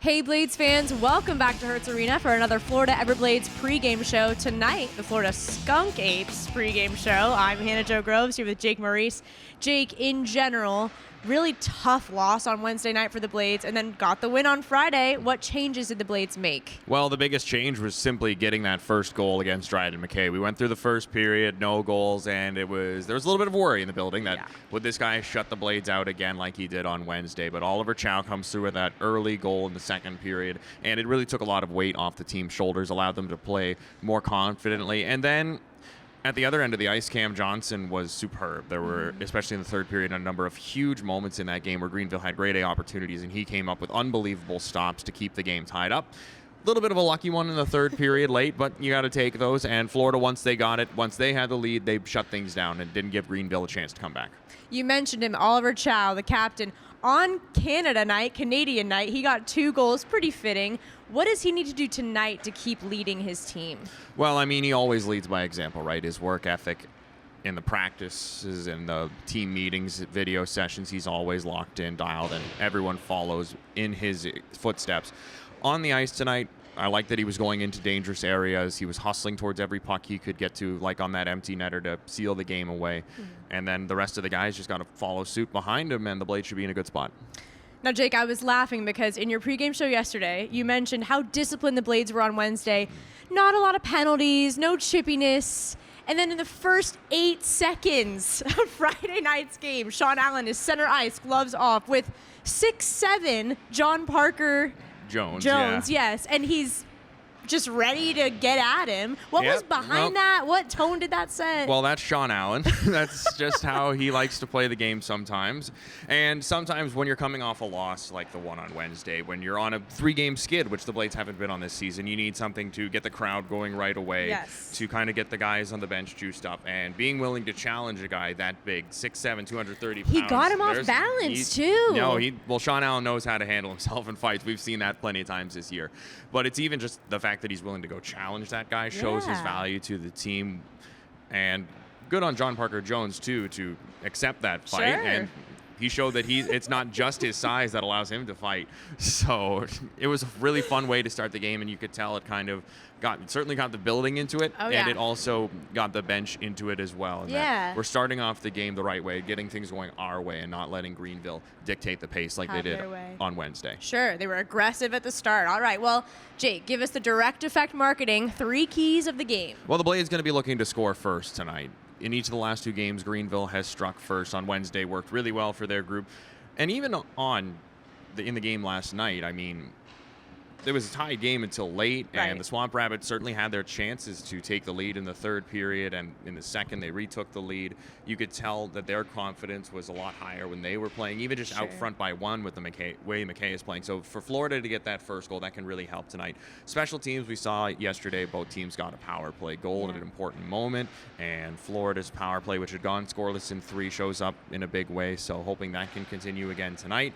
Hey Blades fans, welcome back to Hertz Arena for another Florida Everblades pregame show. Tonight, the Florida Skunk Apes pregame show. I'm Hannah Jo Groves here with Jake Maurice. Jake, in general, really tough loss on Wednesday night for the Blades and then got the win on Friday. What changes did the Blades make? Well, the biggest change was simply getting that first goal against Dryden McKay. We went through the first period, no goals, and there was a little bit of worry in the building that would this guy shut the Blades out again like he did on Wednesday. But Oliver Chow comes through with that early goal in the second period, and it really took a lot of weight off the team's shoulders, allowed them to play more confidently. And then at the other end of the ice, Cam Johnson was superb. There were, especially in the third period, a number of huge moments in that game where Greenville had grade A opportunities, and he came up with unbelievable stops to keep the game tied up. A little bit of a lucky one in the third period late, but you got to take those. And Florida, once they had the lead, they shut things down and didn't give Greenville a chance to come back. You mentioned him, Oliver Chow, the captain. On Canadian night, he got 2 goals, pretty fitting. What does he need to do tonight to keep leading his team? Well, I mean, he always leads by example, right? His work ethic in the practices and the team meetings, video sessions, he's always locked in, dialed in. Everyone follows in his footsteps. On the ice tonight, I like that he was going into dangerous areas. He was hustling towards every puck he could get to, like on that empty netter to seal the game away. And then the rest of the guys just got to follow suit behind him, and the Blades should be in a good spot. Now, Jake, I was laughing because in your pregame show yesterday, you mentioned how disciplined the Blades were on Wednesday. Not a lot of penalties, no chippiness. And then in the first 8 seconds of Friday night's game, Sean Allen is center ice, gloves off, with 6'7" John Parker Jones, yes. And he's just ready to get at him. What was behind that? What tone did that set? Well, that's Sean Allen. That's just how he likes to play the game sometimes. And sometimes when you're coming off a loss like the one on Wednesday, when you're on a 3-game skid, which the Blades haven't been on this season, you need something to get the crowd going right away, to kind of get the guys on the bench juiced up. And being willing to challenge a guy that big, 6'7", 230 pounds. He got him off balance, too. Well, Sean Allen knows how to handle himself in fights. We've seen that plenty of times this year. But it's even just the fact that he's willing to go challenge that guy shows his value to the team. And good on John Parker Jones, too, to accept that fight. And he showed that it's not just his size that allows him to fight. So it was a really fun way to start the game, and you could tell it kind of certainly got the building into it, and it also got the bench into it as well. And that we're starting off the game the right way, getting things going our way, and not letting Greenville dictate the pace like they did on Wednesday. Sure, they were aggressive at the start. All right, well, Jake, give us the direct effect marketing 3 keys of the game. Well, the Blades going to be looking to score first tonight. In each of the last 2 games, Greenville has struck first. On Wednesday, worked really well for their group. And even in the game last night, I mean, there was a tied game until late, and the Swamp Rabbits certainly had their chances to take the lead in the third period, and in the second they retook the lead. You could tell that their confidence was a lot higher when they were playing, even just out front by 1 with the way McKay is playing. So for Florida to get that first goal, that can really help tonight. Special teams, we saw yesterday, both teams got a power play goal at an important moment, and Florida's power play, which had gone scoreless in 3, shows up in a big way, so hoping that can continue again tonight.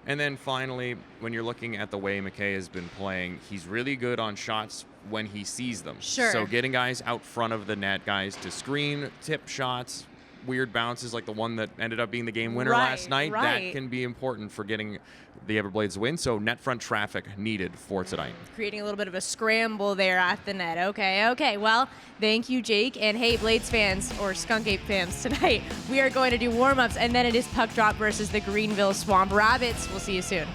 And then finally, when you're looking at the way McKay has been playing, he's really good on shots when he sees them. So getting guys out front of the net, guys to screen, tip shots, weird bounces like the one that ended up being the game winner last night, that can be important for getting the Everblades win. So net front traffic needed for tonight. Creating a little bit of a scramble there at the net. Okay. Well, thank you, Jake. And hey, Blades fans or Skunk Ape fans, tonight we are going to do warm-ups, and then it is puck drop versus the Greenville Swamp Rabbits. We'll see you soon.